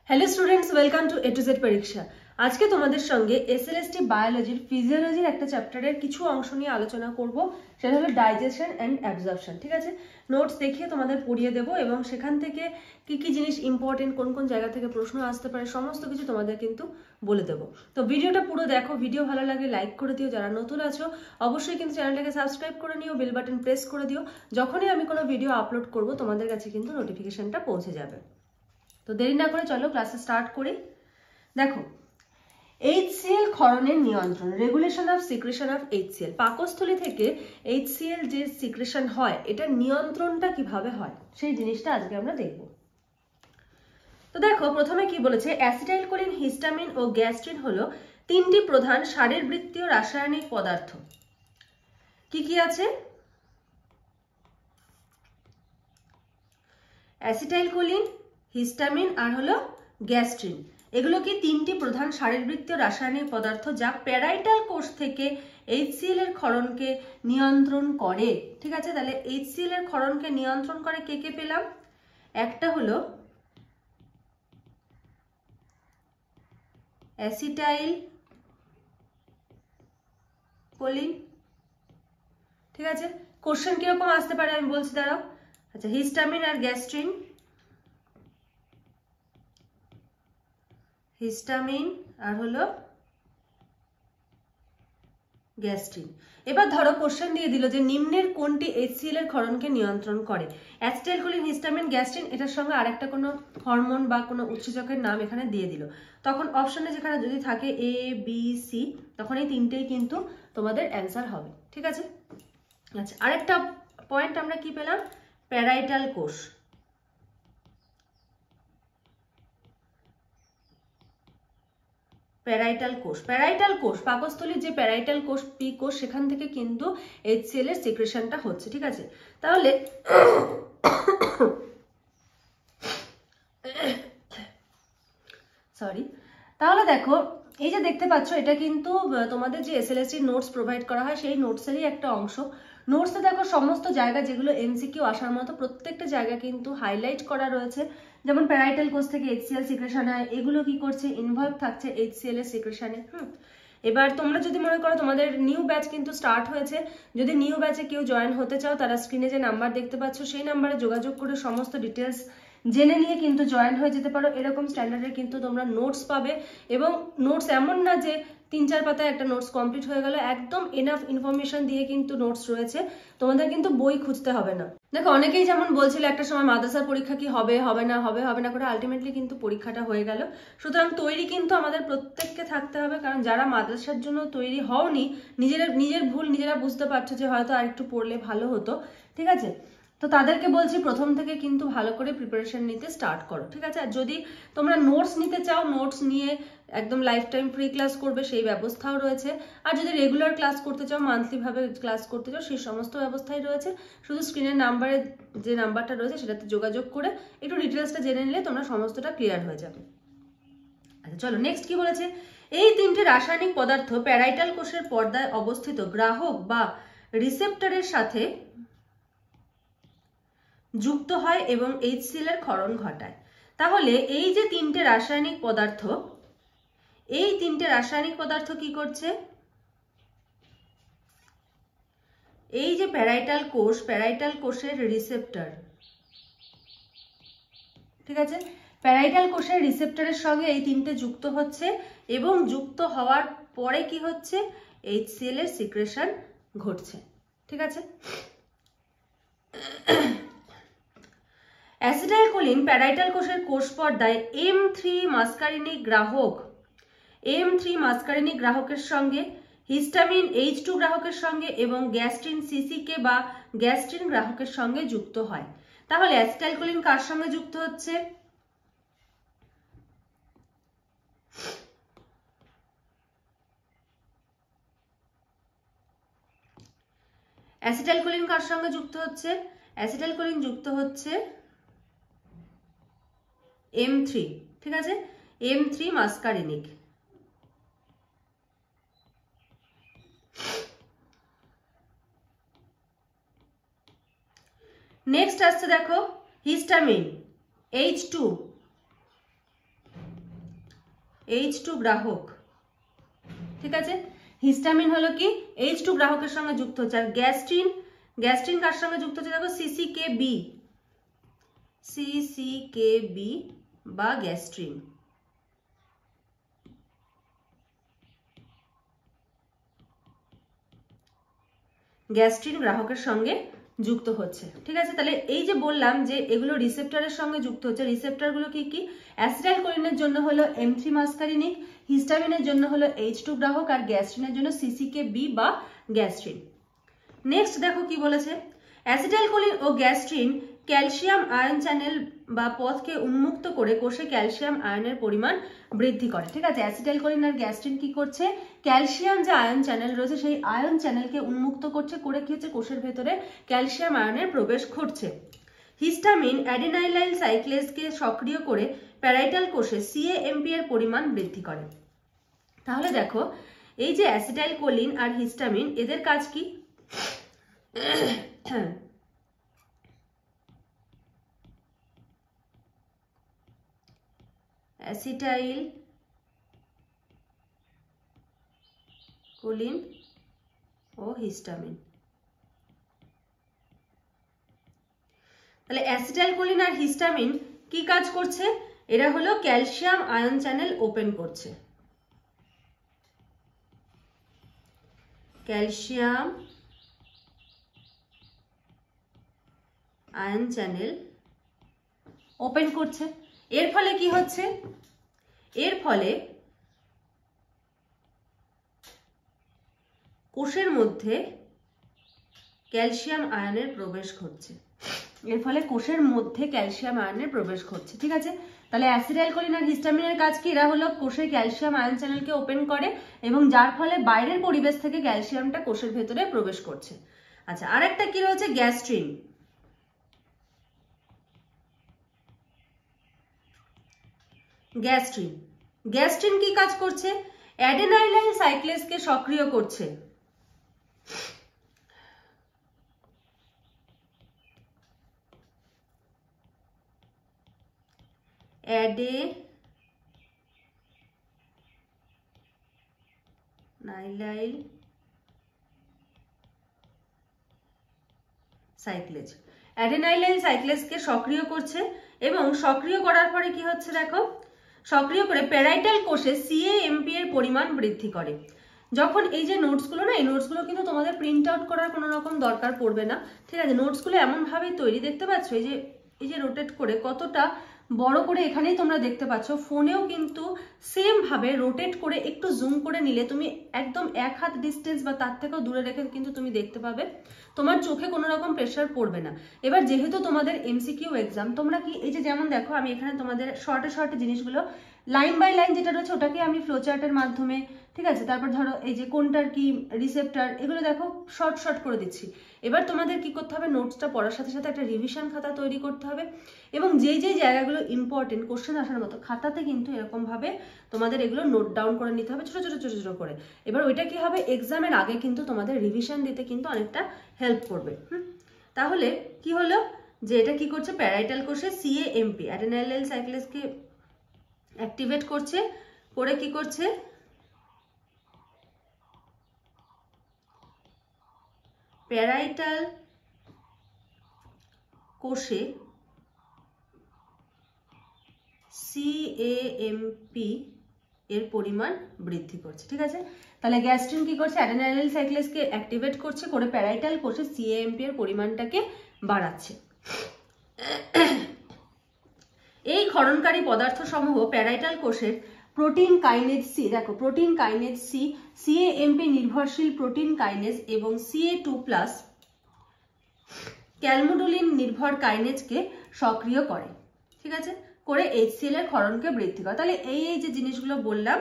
Hello students, welcome to A to Z পরীক্ষা। আজকে তোমাদের সঙ্গে এসএলএসটি বায়োলজির ফিজিওলজির একটা চ্যাপ্টারের কিছু অংশ নিয়ে আলোচনা করব। সেটা হলো ডাইজেশন অ্যান্ড অ্যাবজর্পশন। ঠিক আছে, নোটস দেখিয়ে তোমাদের পড়িয়ে দেবো এবং সেখান থেকে কি কি জিনিস ইম্পর্টেন্ট, কোন কোন জায়গা থেকে প্রশ্ন আসতে পারে, সমস্ত কিছু তোমাদের কিন্তু বলে দেবো। তো ভিডিওটা পুরো দেখো, ভিডিও ভালো লাগলে লাইক করে দিও, যারা নতুন আছো অবশ্যই কিন্তু চ্যানেলটাকে সাবস্ক্রাইব করে নিও, বেল বাটন প্রেস করে দিও, যখনই আমি কোনো ভিডিও আপলোড করব তোমাদের কাছে কিন্তু নোটিফিকেশনটা পৌঁছে যাবে। তো দেরি না করে চলো ক্লাসে স্টার্ট করি। দেখো, HCl ক্ষরণের নিয়ন্ত্রণ, regulation of secretion of HCl। পাকস্থলী থেকে HCl যে সিক্রেশন হয়, এটা নিয়ন্ত্রণটা কিভাবে হয় সেই জিনিসটা আজকে আমরা দেখব। তো দেখো, প্রথমে কি বলেছে, অ্যাসিটাইলকোলিন, হিস্টামিন ও গ্যাস্ট্রিন হলো তিনটি প্রধান শারীরবৃত্তীয় রাসায়নিক পদার্থ। কি কি আছে? অ্যাসিটাইলকোলিন, হিস্টামিন আর হলো গ্যাস্ট্রিন। এগুলো কি তিনটি প্রধান শারীরবৃত্তীয় রাসায়নিক পদার্থ যা প্যারাইটাল কোষ থেকে HCl এর ক্ষরণকে নিয়ন্ত্রণ করে। ঠিক আছে, তাহলে HCl এর ক্ষরণকে নিয়ন্ত্রণ করে কে কে পেলাম? একটা হলো অ্যাসিটাইলকোলিন। ঠিক আছে, কোশ্চেন কিরকম আসতে পারে আমি বলছি, দাঁড়াও। আচ্ছা, হিস্টামিন আর গ্যাস্ট্রিন, হিস্টামিন আর হলো গ্যাস্ট্রিন। এবার ধরো কোশ্চেন দিয়ে দিল যে নিম্নের কোনটি HCl এর ক্ষরণকে নিয়ন্ত্রণ করে? অ্যাসিটাইলকোলিন, হিস্টামিন, গ্যাস্ট্রিন, এটার সঙ্গে আরেকটা কোনো হরমোন বা কোনো উৎসেচকের নাম এখানে দিয়ে দিল। তখন অপশনে যেখানে যদি থাকে A, B, C, তখন এই তিনটেই কিন্তু তোমাদের অ্যান্সার হবে। ঠিক আছে, আচ্ছা, আরেকটা পয়েন্ট আমরা কি পেলাম? প্যারাইটাল কোষ। প্যারাইটাল কোষ, প্যারাইটাল কোষ, পাকস্থলীর যে প্যারাইটাল কোষ, পি কোষ, সেখান থেকে কিন্তু HCl এর সিক্রেশনটা হচ্ছে। ঠিক আছে, তাহলে তাহলে দেখো, এই যে দেখতে পাচ্ছ, এটা কিন্তু তোমাদের যে এসএলএসটি নোটস প্রোভাইড করা হয় সেই নোটসেরই একটা অংশ। নোটসে দেখো সমস্ত জায়গা যেগুলো এমসিকিউ আসার মতো, প্রত্যেকটা জায়গা কিন্তু হাইলাইট করা রয়েছে। যেমন প্যারাইটাল কোষ থেকে HCl সিক্রেশন হয়, এগুলো কি করছে? ইনভলভ থাকছে HCl এর সিক্রেশনে। এবার তোমরা যদি মনে করো তোমাদের নিউ ব্যাচ কিন্তু স্টার্ট হয়েছে, যদি নিউ ব্যাচে কেউ জয়েন হতে চাও, তারা স্ক্রিনে যে নাম্বার দেখতে পাচ্ছ সেই নাম্বারে যোগাযোগ করে সমস্ত ডিটেলস জেনে নিয়ে কিন্তু জয়েন হয়ে যেতে পারো। এরকম স্ট্যান্ডার্ডের কিন্তু তোমরা নোটস পাবে, এবং নোটস এমন না যে 3-4 পাতায় একটা নোটস কমপ্লিট হয়ে গেল, একদম এনাফ ইনফরমেশন দিয়ে কিন্তু নোটস রয়েছে, তোমাদের কিন্তু বই খুঁজতে হবে না। দেখো, অনেকেই যেমন বলছিল একটা সময় মাদ্রাসার পরীক্ষা কি হবে হবে না করে, আলটিমেটলি কিন্তু পরীক্ষাটা হয়ে গেল। সুতরাং তৈরি কিন্তু আমাদের প্রত্যেককে থাকতে হবে, কারণ যারা মাদ্রাসার জন্য তৈরি হওনি, নিজের ভুল নিজেরা বুঝতে পারছো যে হয়তো আর একটু পড়লে ভালো হতো। ঠিক আছে, তো তাদেরকে বলছি প্রথম থেকে কিন্তু ভালো করে প্রিপারেশন নিতে স্টার্ট করো। ঠিক আছে, আর যদি তোমরা নোটস নিতে চাও, নোটস নিয়ে একদম লাইফ টাইম ফ্রি ক্লাস করবে সেই ব্যবস্থাও রয়েছে। আর যদি রেগুলার ক্লাস করতে চাও, মান্থলি ভাবে ক্লাস করতে চাও, সেই সমস্ত ব্যবস্থাই রয়েছে। শুধু স্ক্রিনের নাম্বারে যে নাম্বারটা রয়েছে সেটাতে যোগাযোগ করে একটু ডিটেলসটা জেনে নিলে তোমরা সমস্তটা ক্লিয়ার হয়ে যাবে। আচ্ছা চলো, নেক্সট কি বলেছে, এই তিনটি রাসায়নিক পদার্থ প্যারাইটাল কোষের পর্দায় অবস্থিত গ্রাহক বা রিসেপ্টরের সাথে যুক্ত হয় এবং HCl এর ক্ষরণ ঘটায়। তাহলে এই যে তিনটে রাসায়নিক পদার্থ, এই তিনটে রাসায়নিক পদার্থ কি করছে? এই যে প্যারাইটাল কোষ, প্যারাইটাল কোষের রিসেপ্টর, ঠিক আছে, প্যারাইটাল কোষের রিসেপ্টরের সঙ্গে এই তিনটে যুক্ত হচ্ছে, এবং যুক্ত হওয়ার পরে কি হচ্ছে? HCl এর সিক্রেশন ঘটছে। ঠিক আছে, অ্যাসিটাইলকোলিন প্যারাইটাল কোষের কোষ পর্দায় M3 মাস্কারিনিক গ্রাহকের সঙ্গে, হিস্টামিন H2 গ্রাহকের সঙ্গে এবং গ্যাস্ট্রিন CCK বা গ্যাস্ট্রিন গ্রাহকের সঙ্গে যুক্ত হয়। তাহলে অ্যাসিটাইলকোলিন কার সঙ্গে যুক্ত হচ্ছে? অ্যাসিটাইলকোলিন কার সঙ্গে যুক্ত হচ্ছে? অ্যাসিটাইলকোলিন যুক্ত হচ্ছে M3। ঠিক আছে, M3 মাস্কারিনিক। নেক্সট আসছে দেখো হিস্টামিন H2 H2 গ্রাহক, ঠিক আছে। হিস্টামিন হলো কি H2 গ্রাহকের সঙ্গে যুক্ত হচ্ছে। আর গ্যাস্ট্রিন, গ্যাস্ট্রিন কার সঙ্গে যুক্ত হচ্ছে দেখো CCKB, CCKB বা গ্যাস্ট্রিন। গ্যাস্ট্রিন গ্রাহকের সঙ্গে যুক্ত হচ্ছে, ঠিক আছে। তাহলে এই যে বললাম যে এগুলো রিসেপ্টরের সঙ্গে যুক্ত হচ্ছে, রিসেপ্টরগুলো কি কি? অ্যাসিটাইলকোলিনের জন্য হলো M3 মাস্কারিনিক, হিস্টামিনের জন্য হলো H2 গ্রাহক, আর গ্যাস্ট্রিনের জন্য CCKB বা গ্যাস্ট্রিন। নেক্সট দেখো কি বলেছে, অ্যাসিটাইলকোলিন ও গ্যাস্ট্রিন ক্যালসিয়াম আয়ন চ্যানেল বা পথকে উন্মুক্ত করে কোষে ক্যালসিয়াম আয়নের পরিমাণ বৃদ্ধি করে, ঠিক আছে। অ্যাসিটাইলকোলিন আর গ্যাস্ট্রিন কি করছে? ক্যালসিয়াম যে আয়ন চ্যানেল রয়েছে সেই আয়ন চ্যানেলকে উন্মুক্ত করছে, করে কি হচ্ছে কোষের ভেতরে ক্যালসিয়াম আয়নের প্রবেশ ঘটছে। হিস্টামিন অ্যাডিনাইলাইল সাইক্লেজকে সক্রিয় করে প্যারাইটাল কোষে CAMP এর পরিমাণ বৃদ্ধি করে। তাহলে দেখো এই যে অ্যাসিটাইলকোলিন আর হিস্টামিন এদের কাজ কি? অ্যাসিটাইল কোলিন ও হিস্টামিন, তাহলে অ্যাসিটাইলকোলিন আর হিস্টামিন কি কাজ করছে? এরা হলো ক্যালসিয়াম আয়ন চ্যানেল ওপেন করছে, ক্যালসিয়াম আয়ন চ্যানেল ওপেন করছে। এর ফলে কি হচ্ছে? এর ফলে কোষের মধ্যে ক্যালসিয়াম আয়নের প্রবেশ ঘটছে, এর ফলে কোষের মধ্যে ক্যালসিয়াম আয়নের প্রবেশ ঘটছে, ঠিক আছে। তাহলে অ্যাসিটাইলকোলিন আর হিস্টামিনের কাজ কি? এরা হলো কোষের ক্যালসিয়াম আয়ন চ্যানেলকে ওপেন করে এবং যার ফলে বাইরের পরিবেশ থেকে ক্যালসিয়ামটা কোষের ভেতরে প্রবেশ করছে। আচ্ছা, আরেকটা কি রয়েছে? গ্যাস্ট্রিন। গ্যাস্ট্রিন, গ্যাস্ট্রিন কি কাজ করছে? অ্যাডেনাইলাইল সাইক্লেজকে সক্রিয় করছে, অ্যাডেনাইলাইল সাইক্লেজ, অ্যাডেনাইলাইল সাইক্লেজকে সক্রিয় করছে এবং সক্রিয় করার পরে কি হচ্ছে দেখো, সক্রিয় করে প্যারাইটাল কোষে CAMP এর পরিমাণ বৃদ্ধি করে। যখন এই যে নোটসগুলো না, এই নোটসগুলো কিন্তু তোমাদের প্রিন্ট আউট করার কোনো রকম দরকার পড়বে না, ঠিক আছে। নোটসগুলো এমনভাবেই তৈরি, দেখতে পাচ্ছ এই যে রোটেট করে কতটা বড় করে এখানেই তোমরা দেখতে পাচ্ছ। ফোনেও কিন্তু সেম ভাবে রোটেট করে একটু জুম করে নিলে তুমি একদম 1 হাত ডিস্টেন্স বা তার থেকেও দূরে রেখে কিন্তু তুমি দেখতে পাবে, তোমার চোখে কোনো রকম প্রেশার পড়বে না। এবার যেহেতু তোমাদের MCQ এক্সাম, তোমরা কি এই যে যেমন দেখো আমি এখানে তোমাদের শর্টে শর্টে জিনিসগুলো লাইন বাই লাইন যেটা রয়েছে ওটাকে আমি ফ্লোচার্টের মাধ্যমে, ঠিক আছে, তারপর ধরো এই যে কোনটার কি রিসেপ্টার, এগুলো দেখো শর্ট শর্ট করে দিচ্ছি। এবার তোমাদের কি করতে হবে? নোটসটা পড়ার সাথে সাথে একটা রিভিশন খাতা তৈরি করতে হবে এবং যেই যেই জায়গাগুলো ইম্পর্টেন্ট কোশ্চেন আসার মতো খাতাতে কিন্তু এরকম ভাবে তোমাদের এগুলো নোট ডাউন করে নিতে হবে ছোট ছোট ছোট ছোট করে। এবার ওইটা কি হবে? এক্সামের আগে কিন্তু তোমাদের রিভিশন দিতে কিন্তু অনেকটা হেল্প করবে। তাহলে কি হলো যে এটা কি করছে? প্যারাইটাল কোষে CAMP অ্যাডেনাইলাইল সাইক্লেজকে অ্যাক্টিভেট করছে, করে কি করছে? প্যারাইটাল কোষে CAMP এর পরিমাণ বৃদ্ধি করছে, ঠিক আছে। তাহলে গ্যাস্ট্রিন কি করছে? অ্যাডেনাইলাইল সাইক্লেজকে অ্যাক্টিভেট করছে, করে প্যারাইটাল কোষে CAMP এর পরিমাণটাকে বাড়াচ্ছে। এই ক্ষরণকারী পদার্থ সমূহ প্যারাইটাল কোষের প্রোটিন কাইনেজ C, দেখো প্রোটিন কাইনেজ C, CAMP নির্ভরশীল প্রোটিন কাইনেজ এবং CA2+ ক্যালমোডুলিন নির্ভর কাইনেজকে সক্রিয় করে, ঠিক আছে, করে HCl এর ক্ষরণকে বৃদ্ধি করে। তাহলে এই যে জিনিসগুলো বললাম,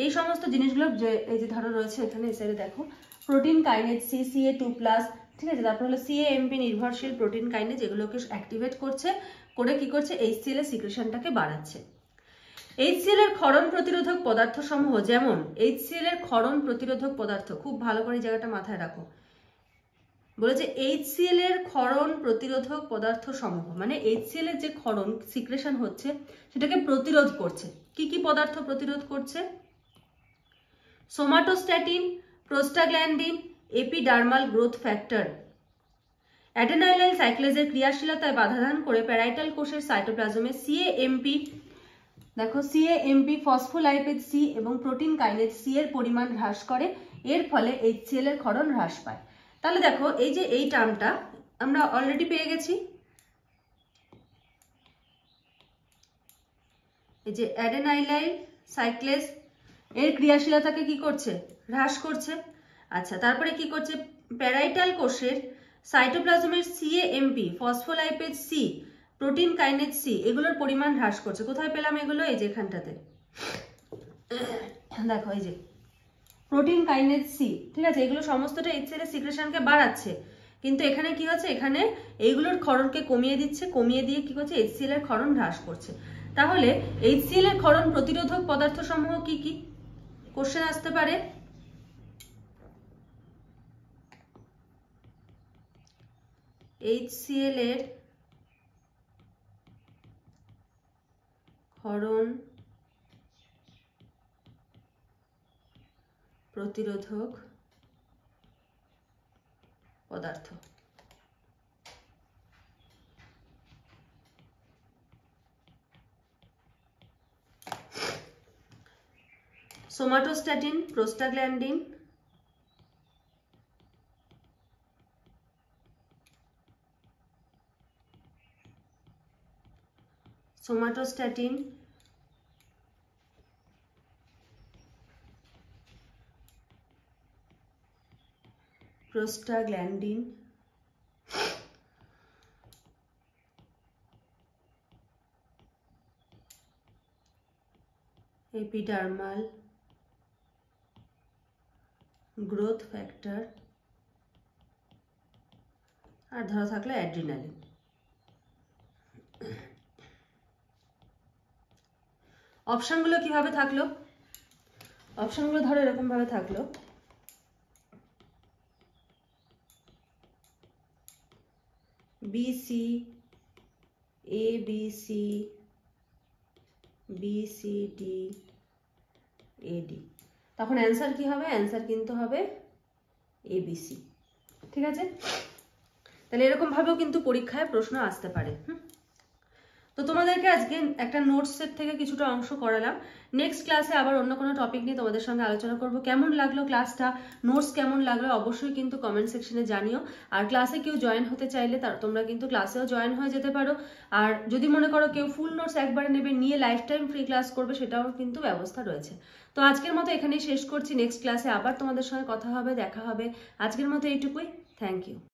এই সমস্ত জিনিসগুলো যে এই যে ধরো রয়েছে এখানে এই সাইডে দেখো প্রোটিন কাইনেজ C, CA2+, ঠিক আছে, তারপর হলো CAMP নির্ভরশীল প্রোটিন কাইনেজ, এগুলোকে অ্যাক্টিভেট করছে, করে কি করছে? HCl এর সিক্রেশনটাকে বাড়াচ্ছে। HCl এর ক্ষরণ প্রতিরোধক পদার্থ সমূহ, যেমন HCl এর ক্ষরণ প্রতিরোধক পদার্থ, খুব ভালো করে জায়গাটা মাথায় রাখো, বলেছে HCl এর ক্ষরণ প্রতিরোধক পদার্থ সমূহ, মানে HCl এর যে ক্ষরণ সিক্রেশন হচ্ছে সেটাকে প্রতিরোধ করছে। কি কি পদার্থ প্রতিরোধ করছে? Somatostatin, prostaglandin, epidermal growth factor. Adenylyl সাইক্লেজের ক্রিয়াশীলতায় বাধাদান করে প্যারাইটাল কোষের সাইটোপ্লাজমে CAMP, দেখো CAMP, ফসফোলাইপেজ C এবং প্রোটিন কাইনেজ C এর পরিমাণ হ্রাস করে, এর ফলে HCl এর ক্ষরণ হ্রাস পায়। তাহলে দেখো এই যে এই টার্মটা আমরা অলরেডি পেয়ে গেছি, এই যে অ্যাডেনাইলাইল সাইক্লেজ এর ক্রিয়াশীলতাকে কি করছে? হ্রাস করছে। আচ্ছা, তারপরে কি করছে? প্যারাইটাল কোষের সাইটোপ্লাজমের CAMP, phospholipase C, protein kinase C এগুলোর পরিমাণ হ্রাস করছে। কোথায় পেলাম এগুলো? এই যে এখানটাতে দেখো, এই যে প্রোটিন কাইনেজ C, ঠিক আছে, এগুলো সমস্তটা HCl এর সিক্রেশনকে বাড়াচ্ছে, কিন্তু এখানে কি হচ্ছে? এখানে এইগুলোর ক্ষরণকে কমিয়ে দিচ্ছে, কমিয়ে দিয়ে কি করছে? HCl এর ক্ষরণ হ্রাস করছে। তাহলে HCl এর ক্ষরণ প্রতিরোধক পদার্থ সমূহ কি কি? কোশ্চেন আসতে পারে। HCl এর ক্ষরণ প্রতিরোধক পদার্থ। Somatostatin, prostaglandin, somatostatin, prostaglandin, epidermal growth factor, আর ধরা থাকলো অ্যাড্রিনালিন। অপশনগুলো কিভাবে থাকলো? অপশনগুলো ধরো এরকম ভাবে থাকলো, BC, ABC, BCD, AD। তখন অ্যান্সার কি হবে? অ্যান্সার কিন্তু হবে ABC। ঠিক আছে, তাহলে এরকম ভাবেও কিন্তু পরীক্ষায় প্রশ্ন আসতে পারে। তো তোমাদেরকে আজকে একটা নোটস সেট থেকে কিছুটা অংশ করালাম। নেক্সট ক্লাসে আবার অন্য কোনো টপিক নিয়ে তোমাদের সঙ্গে আলোচনা করব। কেমন লাগলো ক্লাসটা, নোটস কেমন লাগলো অবশ্যই কিন্তু কমেন্ট সেকশনে জানিও। আর ক্লাসে কেউ জয়েন হতে চাইলে তোমরা কিন্তু ক্লাসেও জয়েন হয়ে যেতে পারো। আর যদি মনে করো কেউ ফুল নোটস একবারে নেবে, নিয়ে লাইফ টাইম ফ্রি ক্লাস করবে, সেটাও কিন্তু ব্যবস্থা রয়েছে। তো আজকের মতো এখানেই শেষ করছি। নেক্সট ক্লাসে আবার তোমাদের সঙ্গে কথা হবে, দেখা হবে। আজকের মতো এইটুকুই। Thank you.